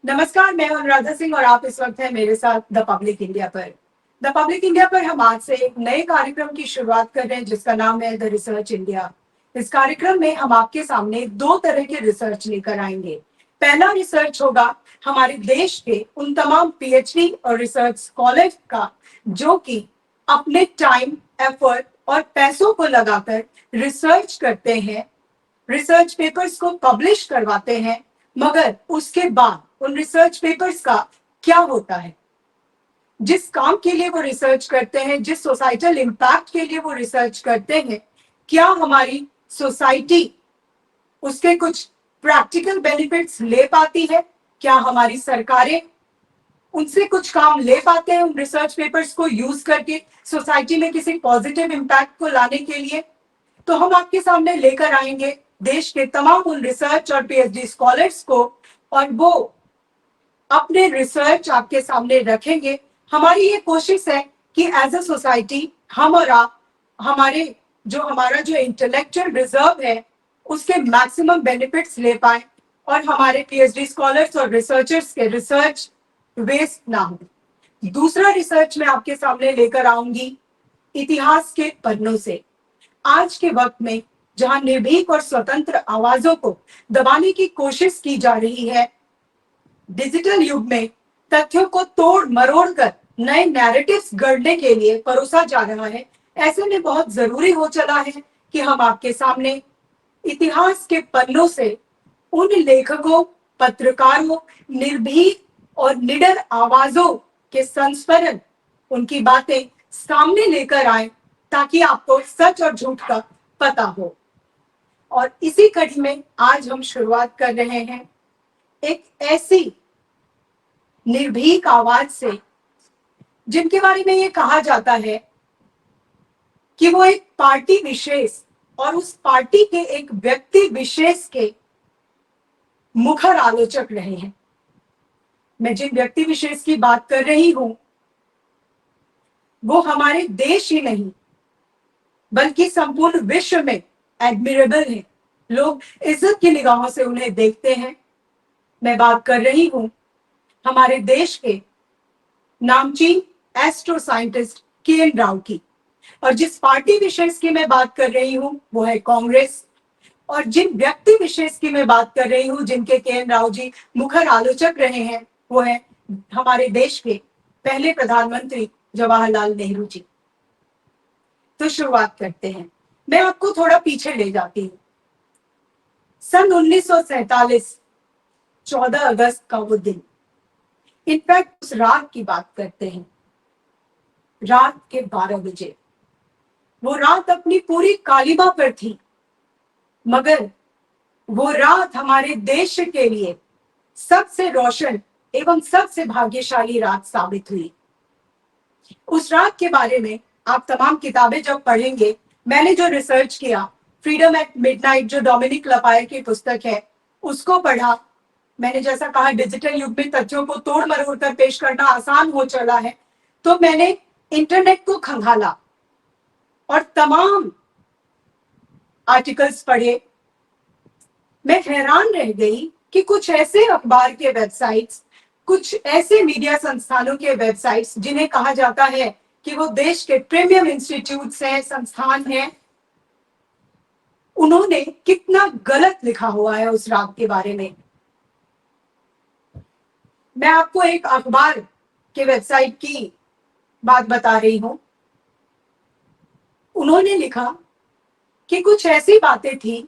नमस्कार, मैं अनुराधा सिंह और आप इस वक्त हैं मेरे साथ द पब्लिक इंडिया पर। द पब्लिक इंडिया पर हम आज से एक नए कार्यक्रम की शुरुआत कर रहे हैं जिसका नाम है द रिसर्च इंडिया। इस कार्यक्रम में हम आपके सामने दो तरह के रिसर्च लेकर आएंगे। पहला रिसर्च होगा हमारे देश के उन तमाम पीएचडी और रिसर्च स्कॉलर का जो कि अपने टाइम, एफर्ट और पैसों को लगाकर रिसर्च करते हैं, रिसर्च पेपर्स को पब्लिश करवाते हैं, मगर उसके बाद उन रिसर्च पेपर्स का क्या होता है, जिस काम के लिए वो रिसर्च करते हैं, जिस सोसाइटल इम्पैक्ट के लिए वो रिसर्च करते हैं, क्या हमारी सोसाइटी उसके कुछ प्रैक्टिकल बेनिफिट्स ले पाती है, क्या हमारी सरकारें उनसे कुछ काम ले पाते हैं उन रिसर्च पेपर्स को यूज करके सोसाइटी में किसी पॉजिटिव इम्पैक्ट को लाने के लिए। तो हम आपके सामने लेकर आएंगे देश के तमाम उन रिसर्च और पीएचडी स्कॉलर्स को, और वो अपने रिसर्च आपके सामने रखेंगे। हमारी ये कोशिश है कि एज अ सोसाइटी हम और आप हमारा जो इंटेलेक्चुअल रिजर्व है उसके मैक्सिमम बेनिफिट्स ले पाए और हमारे पीएचडी स्कॉलर्स और रिसर्चर्स के रिसर्च वेस्ट ना हो। दूसरा रिसर्च मैं आपके सामने लेकर आऊंगी इतिहास के पन्नों से। आज के वक्त में जहां निर्भीक और स्वतंत्र आवाजों को दबाने की कोशिश की जा रही है, डिजिटल युग में तथ्यों को तोड़ मरोड़ कर नए नैरेटिव्स गढ़ने के लिए परोसा जा रहा है, ऐसे में बहुत जरूरी हो चला है कि हम आपके सामने इतिहास के पन्नों से उन लेखकों, पत्रकारों, निर्भीक और निडर आवाजों के संस्मरण, उनकी बातें सामने लेकर आए ताकि आपको सच और झूठ का पता हो। और इसी कड़ी में आज हम शुरुआत कर रहे हैं एक ऐसी निर्भीक आवाज से जिनके बारे में ये कहा जाता है कि वो एक पार्टी विशेष और उस पार्टी के एक व्यक्ति विशेष के मुखर आलोचक रहे हैं। मैं जिन व्यक्ति विशेष की बात कर रही हूं वो हमारे देश ही नहीं बल्कि संपूर्ण विश्व में एडमिरेबल है। लोग इज्जत की निगाहों से उन्हें देखते हैं। मैं बात कर रही हूं हमारे देश के नामचीन एस्ट्रो साइंटिस्ट के.एन. राव की। और जिस पार्टी विशेष की मैं बात कर रही हूं वो है कांग्रेस। और जिन व्यक्ति विशेष की मैं बात कर रही हूं जिनके के.एन. राव जी मुखर आलोचक रहे हैं वो है हमारे देश के पहले प्रधानमंत्री जवाहरलाल नेहरू जी। तो शुरुआत करते हैं। मैं आपको थोड़ा पीछे ले जाती हूँ। सन 1947 14 अगस्त का वो दिन, इनफैक्ट उस रात की बात करते हैं, रात के 12 बजे। वो रात अपनी पूरी कालिमा पर थी, मगर वो रात हमारे देश के लिए सबसे रोशन एवं सबसे भाग्यशाली रात साबित हुई। उस रात के बारे में आप तमाम किताबें जब पढ़ेंगे, मैंने जो रिसर्च किया, फ्रीडम एट मिडनाइट जो डोमिनिक लपायर की पुस्तक है, उसको पढ़ा। मैंने जैसा कहा डिजिटल युग में तथ्यों को तोड़ मरोड़ कर पेश करना आसान हो चला है, तो मैंने इंटरनेट को खंगाला और तमाम आर्टिकल्स पढ़े। मैं हैरान रह गई कि कुछ ऐसे अखबार के वेबसाइट्स, कुछ ऐसे मीडिया संस्थानों के वेबसाइट्स जिन्हें कहा जाता है कि वो देश के प्रीमियम इंस्टीट्यूट्स हैं, संस्थान हैं, उन्होंने कितना गलत लिखा हुआ है उस रात के बारे में। मैं आपको एक अखबार के वेबसाइट की बात बता रही हूं। उन्होंने लिखा कि कुछ ऐसी बातें थी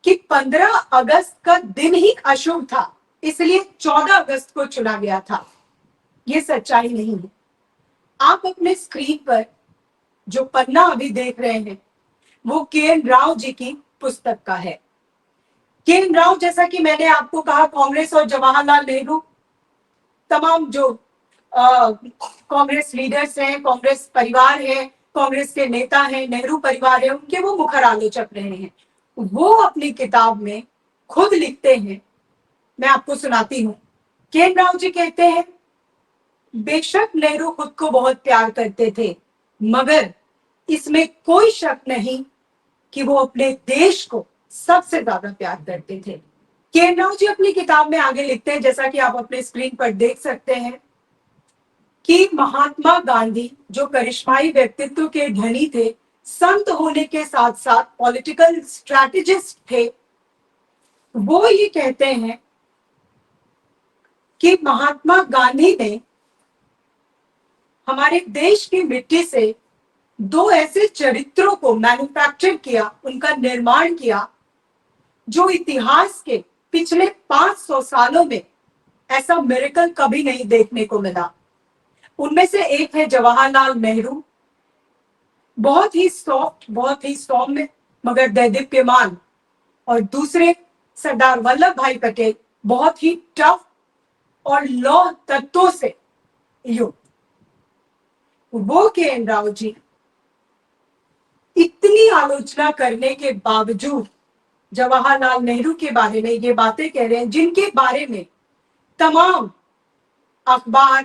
कि 15 अगस्त का दिन ही अशुभ था, इसलिए 14 अगस्त को चुना गया था। ये सच्चाई नहीं है। आप अपने स्क्रीन पर जो पन्ना अभी देख रहे हैं वो के.एन. राव जी की पुस्तक का है। के.एन. राव, जैसा कि मैंने आपको कहा, कांग्रेस और जवाहरलाल नेहरू, तमाम जो कांग्रेस लीडर्स हैं, कांग्रेस परिवार है, कांग्रेस के नेता हैं, नेहरू परिवार है, उनके वो मुखर आलोचक रहे हैं। वो अपनी किताब में खुद लिखते हैं, मैं आपको सुनाती हूँ। के.एन. राव जी कहते हैं, बेशक नेहरू खुद को बहुत प्यार करते थे, मगर इसमें कोई शक नहीं कि वो अपने देश को सबसे ज्यादा प्यार करते थे। के राव जी अपनी किताब में आगे लिखते हैं, जैसा कि आप अपने स्क्रीन पर देख सकते हैं, कि महात्मा गांधी जो करिश्माई व्यक्तित्व के धनी थे, संत होने के साथ साथ पॉलिटिकल स्ट्रैटेजिस्ट थे, वो ये कहते हैं कि महात्मा गांधी ने हमारे देश की मिट्टी से दो ऐसे चरित्रों को मैन्युफैक्चर किया, उनका निर्माण किया, जो इतिहास के पिछले 500 सालों में ऐसा मिरेकल कभी नहीं देखने को मिला। उनमें से एक है जवाहरलाल नेहरू, बहुत ही सॉफ्ट, बहुत ही सौम्य मगर दैदीप्यमान, और दूसरे सरदार वल्लभ भाई पटेल, बहुत ही टफ और लौह तत्वों से युक्त। वो के एन राव जी इतनी आलोचना करने के बावजूद जवाहरलाल नेहरू के बारे में ये बातें कह रहे हैं, जिनके बारे में तमाम अखबार,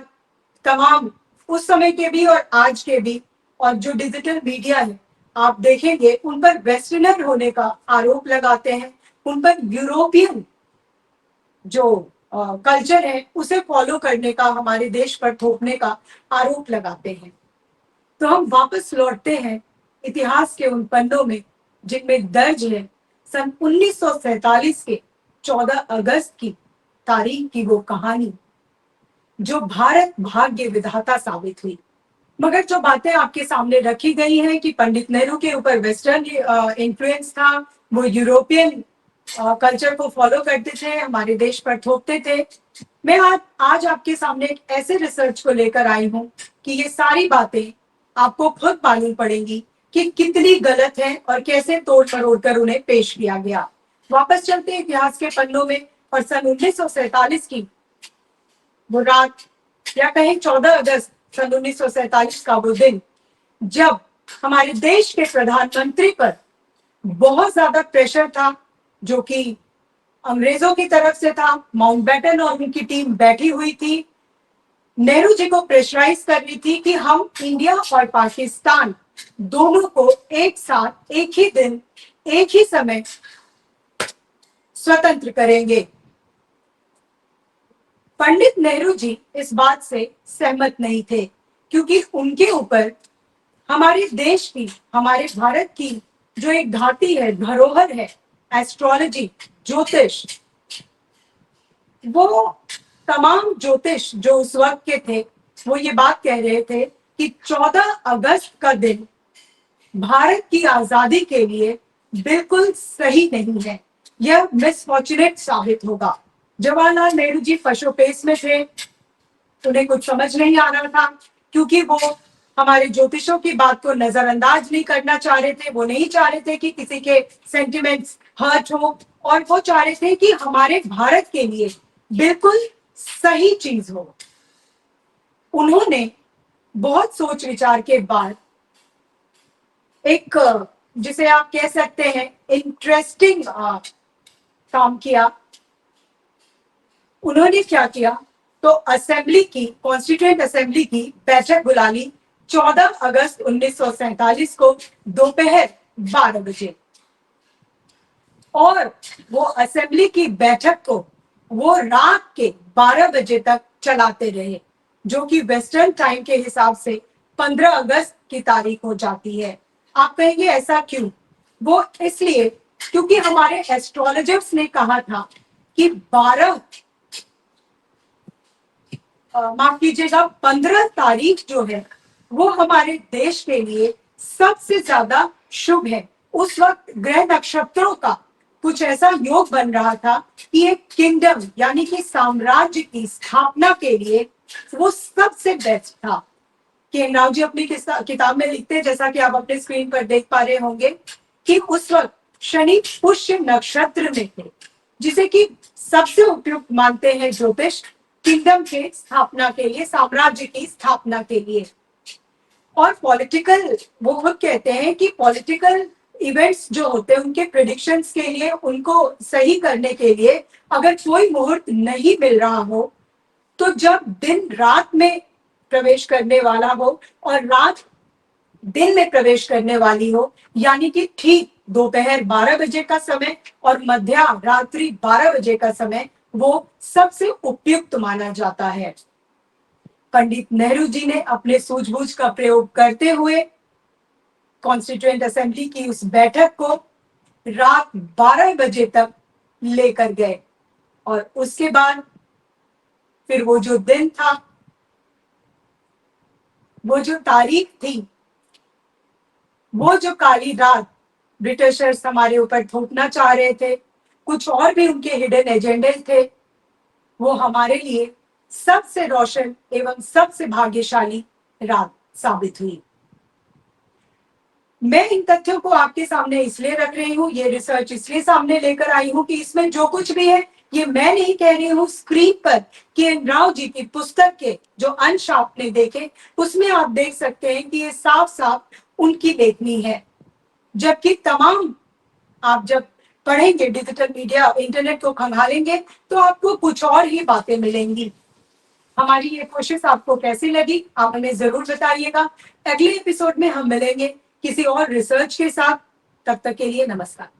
तमाम उस समय के भी और आज के भी, और जो डिजिटल मीडिया है आप देखेंगे, उन पर वेस्टर्नर होने का आरोप लगाते हैं, उन पर यूरोपियन जो कल्चर है उसे फॉलो करने का, हमारे देश पर थोपने का आरोप लगाते हैं। तो हम वापस लौटते हैं इतिहास के उन पन्नों में जिनमें दर्ज है सन 1947 के 14 अगस्त की तारीख की वो कहानी, जो भारत भाग्य विधाता साबित हुई। मगर जो बातें आपके सामने रखी गई हैं कि पंडित नेहरू के ऊपर वेस्टर्न इन्फ्लुएंस था, वो यूरोपियन कल्चर को फॉलो करते थे, हमारे देश पर थोपते थे, मैं आज आपके सामने एक ऐसे रिसर्च को लेकर आई हूं कि ये सारी बातें आपको खुद मालूम पड़ेंगी कि कितनी गलत है और कैसे तोड़ मरोड़ कर उन्हें पेश किया गया। वापस चलते हैं इतिहास के पन्नों में, और सन 1947 की वो रात, या कहें 14 अगस्त सन 1947 का वो दिन, जब हमारे देश के प्रधानमंत्री पर बहुत ज्यादा प्रेशर था, जो कि अंग्रेजों की तरफ से था। माउंटबेटन और उनकी टीम बैठी हुई थी, नेहरू जी को प्रेशराइज कर रही थी कि हम इंडिया और पाकिस्तान दोनों को एक साथ, एक ही दिन, एक ही समय स्वतंत्र करेंगे। पंडित नेहरू जी इस बात से सहमत नहीं थे, क्योंकि उनके ऊपर हमारे देश की, हमारे भारत की जो एक घाटी है, धरोहर है, एस्ट्रोलॉजी, ज्योतिष, वो तमाम ज्योतिष जो उस वक्त के थे, वो ये बात कह रहे थे कि 14 अगस्त का दिन भारत की आजादी के लिए बिल्कुल सही नहीं है, यह मिसफॉर्चुनेट साबित होगा। जवाहरलाल नेहरू जी पशुपेश में थे, उन्हें कुछ समझ नहीं आ रहा था, क्योंकि वो हमारे ज्योतिषों की बात को नजरअंदाज नहीं करना चाह रहे थे। वो नहीं चाह रहे थे कि किसी के सेंटिमेंट्स हर्ट हो, और वो चाह रहे थे कि हमारे भारत के लिए बिल्कुल सही चीज हो। उन्होंने बहुत सोच विचार के बाद एक, जिसे आप कह सकते हैं, इंटरेस्टिंग काम किया। उन्होंने क्या किया, तो असेंबली की, कॉन्स्टिट्यूएंट असेंबली की बैठक बुला ली 14 अगस्त 1947 को दोपहर 12 बजे, और वो असेंबली की बैठक को वो रात के 12 बजे तक चलाते रहे, जो कि वेस्टर्न टाइम के हिसाब से 15 अगस्त की तारीख हो जाती है। आप कहेंगे ऐसा क्यों? वो इसलिए क्योंकि हमारे एस्ट्रोलॉजर्स ने कहा था कि माफ कीजिएगा, 15 तारीख जो है वो हमारे देश के लिए सबसे ज्यादा शुभ है। उस वक्त ग्रह नक्षत्रों का कुछ ऐसा योग बन रहा था कि एक किंगडम, यानी कि साम्राज्य की स्थापना के लिए वो सबसे बेस्ट था। के राव जी अपनी किताब में लिखते हैं, जैसा कि आप अपने स्क्रीन पर देख पा रहे होंगे, कि उस वक्त शनि पुष्य नक्षत्र में थे, जिसे कि सबसे उपयुक्त मानते हैं ज्योतिष किंगडम के स्थापना के लिए, साम्राज्य की स्थापना के लिए। और पॉलिटिकल, वो खुद कहते हैं कि पॉलिटिकल इवेंट्स जो होते हैं उनके प्रेडिक्शंस के लिए, उनको सही करने के लिए अगर कोई मुहूर्त नहीं मिल रहा हो, तो जब दिन रात में प्रवेश करने वाला हो और रात दिन में प्रवेश करने वाली हो, यानी कि ठीक दोपहर 12 बजे का समय और मध्य रात्रि 12 बजे का समय वो सबसे उपयुक्त माना जाता है। पंडित नेहरू जी ने अपने सूझबूझ का प्रयोग करते हुए कॉन्स्टिट्यूएंट असेंबली की उस बैठक को रात 12 बजे तक लेकर गए और उसके बाद फिर वो जो दिन था, वो जो तारीख थी, वो जो काली रात ब्रिटिशर्स हमारे ऊपर थोपना चाह रहे थे, कुछ और भी उनके हिडन एजेंडे थे, वो हमारे लिए सबसे रोशन एवं सबसे भाग्यशाली रात साबित हुई। मैं इन तथ्यों को आपके सामने इसलिए रख रही हूँ, ये रिसर्च इसलिए सामने लेकर आई हूँ कि इसमें जो कुछ भी है ये मैं नहीं कह रही हूँ, स्क्रीन पर के.एन. राव जी की पुस्तक के जो अंश आपने देखे उसमें आप देख सकते हैं कि ये साफ साफ उनकी लेखनी है। जबकि तमाम आप जब पढ़ेंगे, डिजिटल मीडिया इंटरनेट को खंगालेंगे तो आपको कुछ और ही बातें मिलेंगी। हमारी ये कोशिश आपको कैसी लगी आप हमें जरूर बताइएगा। अगले एपिसोड में हम मिलेंगे किसी और रिसर्च के साथ। तब तक के लिए नमस्कार।